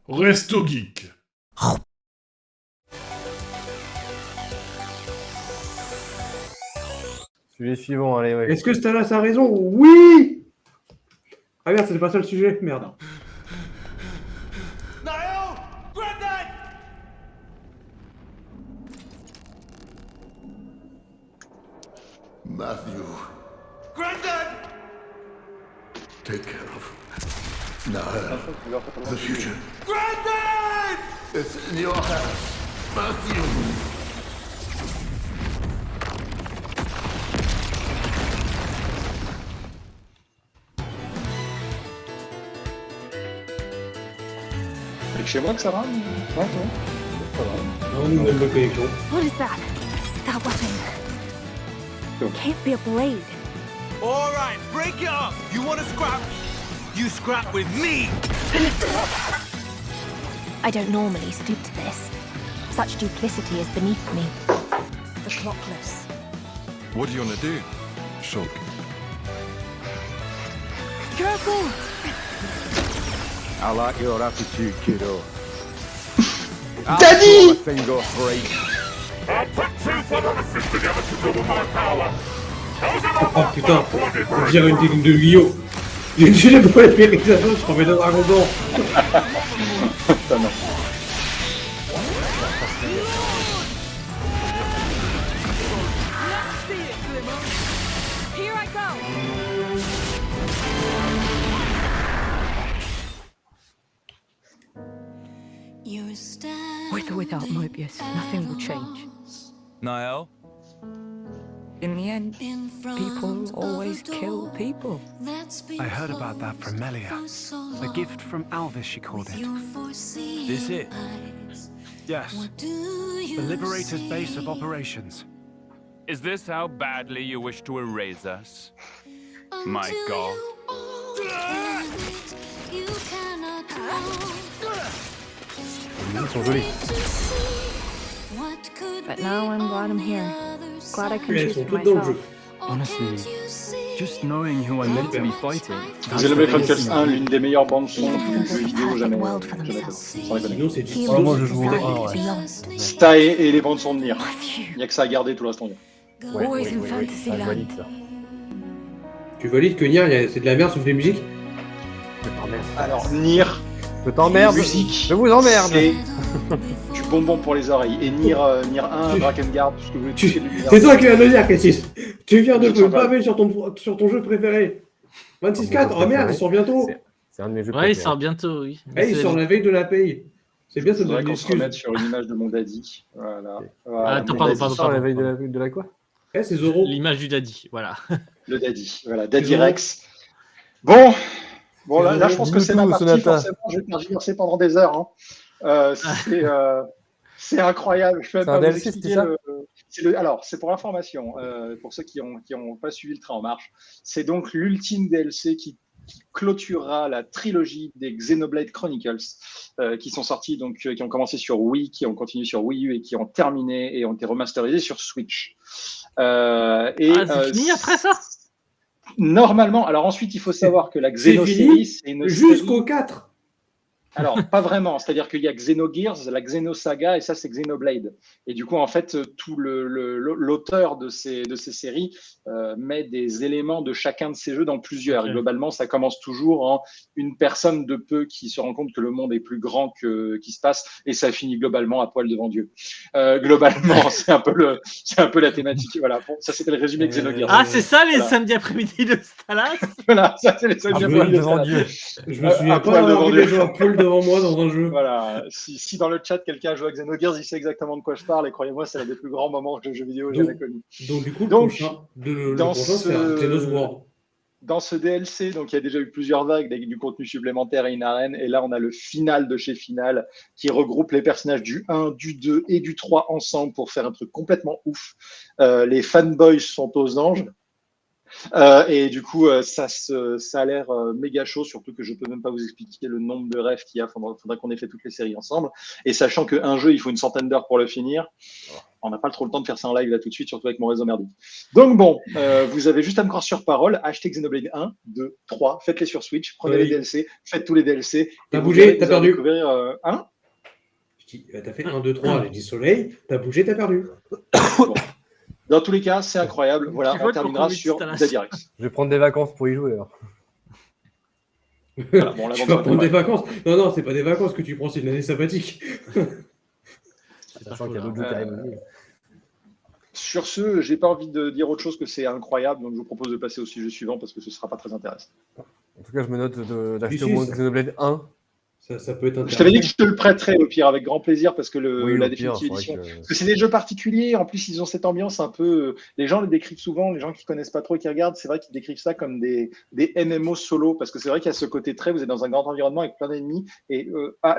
Resto Geek. Sujet suivant, allez, ouais. Est-ce que Stalas a raison? Oui! Ah merde, c'était pas ça le sujet, merde. Niall! Granddad! Matthew, Granddad! take care of Nahel. The future. Granddad! It's in your hands. Matthew! C'est chez moi que ça va? Ouais, ouais. Non, nous, on aime la connexion. What is that? That weapon. Can't be a blade. All right, break it up. You want to scrap? You scrap with me. I don't normally stoop to this. Such duplicity is beneath me. The clockless. What do you want to do? Shulk. Careful! I like your attitude, kiddo. Daddy! Finger free. Oh putain, on dirait une technique de Yu-Gi-Oh! J'ai pas la périsation, je remets le dragon blanc. Putain, non. Here I go! With or without Mobius, nothing will change. Niall? In the end, people always kill people. I heard about that from Melia. A gift from Alvis, she called it. This it? Yes. The Liberator's base of operations. Is this how badly you wish to erase us? My God. Ils sont jolis. But now I'm glad I'm here. Glad I can Mais elles choose sont for toutes dans le jeu. myself. Honestly, just knowing who I'm meant to be fighting. Xenoblade Chronicles 1, l'une des meilleures bandes son de jeux vidéo jamais World for jamais themselves. sans déconner. Sinon, c'est du Heroes moi, je joue au that un, ouais. beyond. Sta et les bandes son de Nier. Il n'y a que ça à garder, tout le reste on vient. Ouais, Always in oui. fantasy Ah, je land. valide ça. Tu valides que Nier, c'est de la merde sauf des musiques? Je t'emmerde. Alors, Nier, Je t'emmerde. musique, Je vous emmerde. c'est du bonbon pour les oreilles. Et Nier 1, Drakengard, tout ce que vous voulez. tout ce qui est de l'univers. C'est toi qui viens de le dire, Cassis. Tu viens de Je me sais pas. baver sur ton jeu préféré. 26-4, oh merde, il sort bientôt. C'est un de mes jeux Ouais, il préférés. sort bientôt, oui. Eh, il sort la veille de la paye. C'est bien, ça Il me faudrait donne une qu'on se excuse. remette sur une image de mon daddy. Voilà. Ok. Voilà, Attends, mon pardon, daddy, pardon, Ça sort la pardon. veille de la quoi? Eh, c'est Zoro. L'image du daddy, voilà. Le daddy. Voilà, Daddy Rex. Bon, là, je pense que Dis-nous c'est ma tout, partie. Sonata. Forcément, je vais tergiverser pendant des heures. Hein. C'est incroyable. Je peux même C'est un pas vous DLC, expliquer c'était ça Alors, c'est pour l'information, pour ceux qui ont pas suivi le train en marche. C'est donc l'ultime DLC qui clôturera la trilogie des Xenoblade Chronicles, qui sont sortis, donc qui ont commencé sur Wii, qui ont continué sur Wii U et qui ont terminé et ont été remasterisés sur Switch. C'est fini après ça? Normalement, alors ensuite, il faut savoir que la C'est Xenosérie, fini c'est une jusqu'au série... 4. Alors, pas vraiment. C'est-à-dire qu'il y a Xenogears, la Xenosaga, et ça, c'est Xenoblade. Et du coup, en fait, tout l'auteur de ces séries met des éléments de chacun de ces jeux dans plusieurs. Ok. Et globalement, ça commence toujours en une personne de peu qui se rend compte que le monde est plus grand qu'il se passe, et ça finit globalement à poil devant Dieu. Globalement, c'est un peu la thématique. Voilà. Bon, ça, c'était le résumé de Xenogears. Ah, c'est ça les Voilà. samedis après-midi de Stalas? Voilà, ça, c'est les seuls Ah, jeux poil de devant Stalas. Dieu. Je me souviens à pas poil d'avoir devant vu des Dieu. jeux à poil devant moi dans un jeu. Voilà, si dans le chat quelqu'un joue à Xenogears, il sait exactement de quoi je parle et croyez-moi, c'est l'un des plus grands moments que le jeu vidéo ait jamais connu. Donc, du coup, le Donc, prochain, le dans prochain, c'est un Xenos World. Dans ce DLC, donc il y a déjà eu plusieurs vagues avec du contenu supplémentaire et une arène, et là on a le final de chez Final qui regroupe les personnages du 1, du 2 et du 3 ensemble pour faire un truc complètement ouf. Les fanboys sont aux anges. Et du coup, ça a l'air méga chaud, surtout que je peux même pas vous expliquer le nombre de rêves qu'il y a. Faudra qu'on ait fait toutes les séries ensemble. Et sachant qu'un jeu, il faut une centaine d'heures pour le finir, on n'a pas trop le temps de faire ça en live là tout de suite, surtout avec mon réseau merdique. Donc bon, vous avez juste à me croire sur parole, achetez Xenoblade 1, 2, 3, faites-les sur Switch, prenez les DLC, faites tous les DLC. T'as bougé, t'as perdu. Hein? T'as fait 1, 2, 3, j'ai dit soleil, t'as bougé, t'as perdu. Bon. Dans tous les cas, c'est incroyable. Voilà, on terminera sur Dadirex. Je vais prendre des vacances pour y jouer alors. Voilà, bon, tu vas prendre des vacances. Non, c'est pas des vacances que tu prends, c'est une année sabbatique. Sachant qu'il y a d'autres jeux qui arrivent aussi. Sur ce, j'ai pas envie de dire autre chose que c'est incroyable, donc je vous propose de passer au sujet suivant parce que ce sera pas très intéressant. En tout cas, je me note d'acheter au moins Xenoblade 1. Ça peut être intéressant. Je t'avais dit que je te le prêterais au pire avec grand plaisir parce que la pire, définitive édition. que... Parce que c'est des jeux particuliers, en plus ils ont cette ambiance un peu. Les gens le décrivent souvent, les gens qui connaissent pas trop et qui regardent, c'est vrai qu'ils décrivent ça comme des MMO solo parce que c'est vrai qu'il y a ce côté très, vous êtes dans un grand environnement avec plein d'ennemis et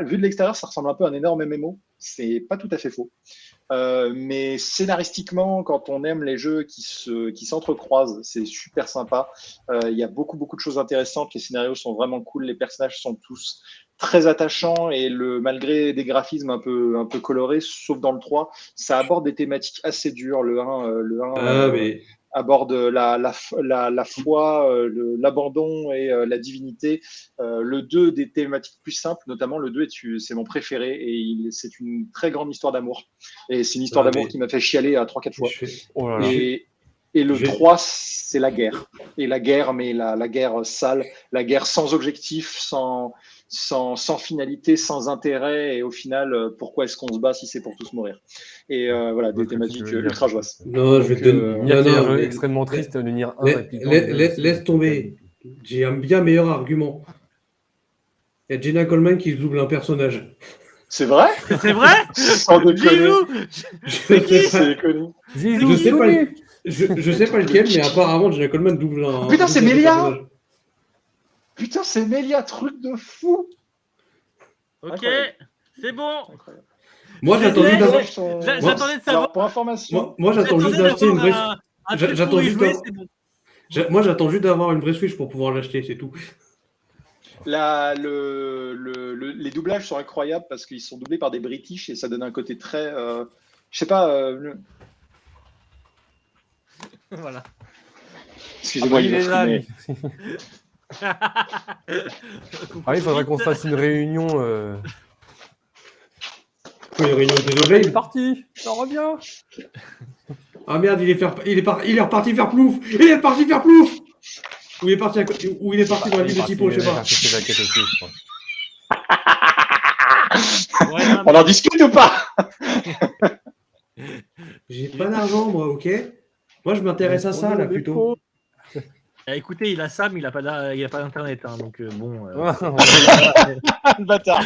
vu de l'extérieur, ça ressemble un peu à un énorme MMO. C'est pas tout à fait faux. Mais scénaristiquement, quand on aime les jeux qui s'entrecroisent, c'est super sympa. Il y a beaucoup de choses intéressantes. Les scénarios sont vraiment cool. Les personnages sont tous très attachants et malgré des graphismes un peu colorés, sauf dans le 3, ça aborde des thématiques assez dures. Le 1 aborde la foi, l'abandon et la divinité. Le 2, des thématiques plus simples, notamment le 2, c'est mon préféré et c'est une très grande histoire d'amour. Et c'est une histoire d'amour qui m'a fait chialer à 3-4 fois. Et le 3, c'est la guerre. Et la guerre, mais la guerre sale, la guerre sans objectif, sans finalité, sans intérêt, et au final, pourquoi est-ce qu'on se bat si c'est pour tous mourir? Et voilà, des thématiques ultra joyeuses. Non, je vais te donner. un jeu extrêmement triste, le Nier 1. Laisse tomber. J'ai un bien meilleur argument. Il y a Jenna Coleman qui double un personnage. C'est vrai? C'est vrai? Sans déconner. C'est qui? C'est connu. Je sais pas lequel, mais apparemment Jenna Coleman double un. Putain, c'est Melia! Putain, c'est Melia, truc de fou! Ok, incroyable. C'est bon! Incroyable. Moi, j'attendais d'avoir. J'attendais de savoir. Pour information. Moi, j'attends juste d'acheter une vraie. J'attends juste. Bon. Moi, j'attends juste d'avoir une vraie Switch pour pouvoir l'acheter, c'est tout. Les doublages sont incroyables parce qu'ils sont doublés par des British et ça donne un côté très. Je sais pas. Voilà. Excusez-moi, il est là. Il faudrait qu'on se fasse une réunion. Une réunion désolé. Il est parti, ça revient. Ah merde, il est reparti faire plouf. Il est reparti faire plouf. Ou il est parti dans la ville de Tipo, je sais pas. On en discute ou pas? J'ai pas d'argent, moi, ok? Moi, je m'intéresse à ça, là, plutôt. Écoutez, il a ça, mais il a pas d'internet, hein, donc bon. Le bâtard.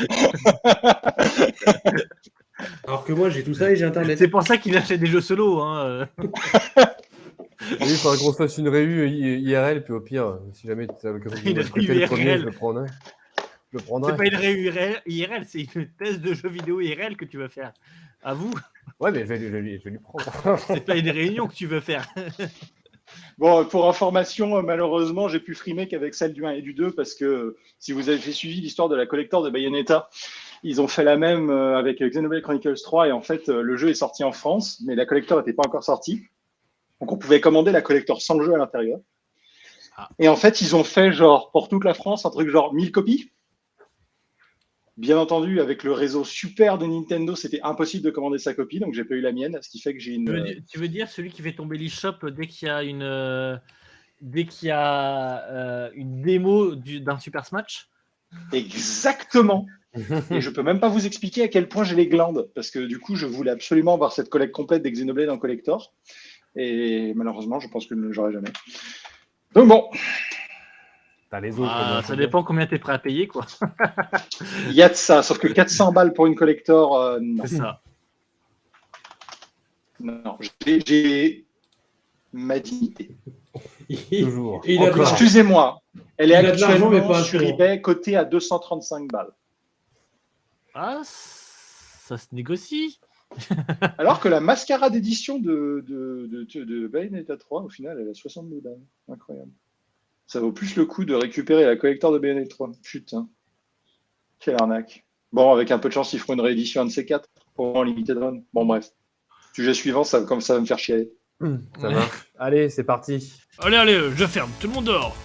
Alors que moi, j'ai tout ça et j'ai internet. C'est pour ça qu'il achète des jeux solo, hein. Oui, il faudrait qu'on se fasse une réu IRL, puis au pire, si jamais tu as l'occasion de prêter le premier, je le prendrai. C'est pas une réu IRL, c'est une thèse de jeux vidéo IRL que tu vas faire. À vous. Ouais, mais je vais lui prendre. C'est pas une réunion que tu veux faire. Bon, pour information, malheureusement, j'ai pu frimer qu'avec celle du 1 et du 2 parce que si vous avez suivi l'histoire de la collector de Bayonetta, ils ont fait la même avec Xenoblade Chronicles 3 et en fait, le jeu est sorti en France, mais la collector n'était pas encore sortie. Donc, on pouvait commander la collector sans le jeu à l'intérieur. Et en fait, ils ont fait genre pour toute la France un truc genre 1000 copies. Bien entendu, avec le réseau super de Nintendo, c'était impossible de commander sa copie, donc j'ai pas eu la mienne, ce qui fait que j'ai une. Tu veux dire celui qui fait tomber l'eShop dès qu'il y a une démo d'un Super Smash? Exactement. Et je peux même pas vous expliquer à quel point j'ai les glandes, parce que du coup, je voulais absolument avoir cette collecte complète des Xenoblade en collector, et malheureusement, je pense que je ne l'aurai jamais. Donc bon. Les autres, ça dépend combien tu es prêt à payer, quoi. Il y a de ça, sauf que 400 balles pour une collector, non. C'est ça. Non, j'ai ma dignité. Toujours. Excusez-moi, elle est actuellement pas sur eBay cotée à 235 balles. Ah, ça se négocie. Alors que la mascarade édition de Bayonetta 3, au final, elle a 62 balles. Incroyable. Ça vaut plus le coup de récupérer la collector de Bayonetta 3. Putain. Quelle arnaque. Bon, avec un peu de chance, ils feront une réédition, un de ces 4 pour en limited run. Bon, bref. Sujet suivant, comme ça va me faire chier. Ça marche. Allez, c'est parti. Allez, je ferme. Tout le monde dehors.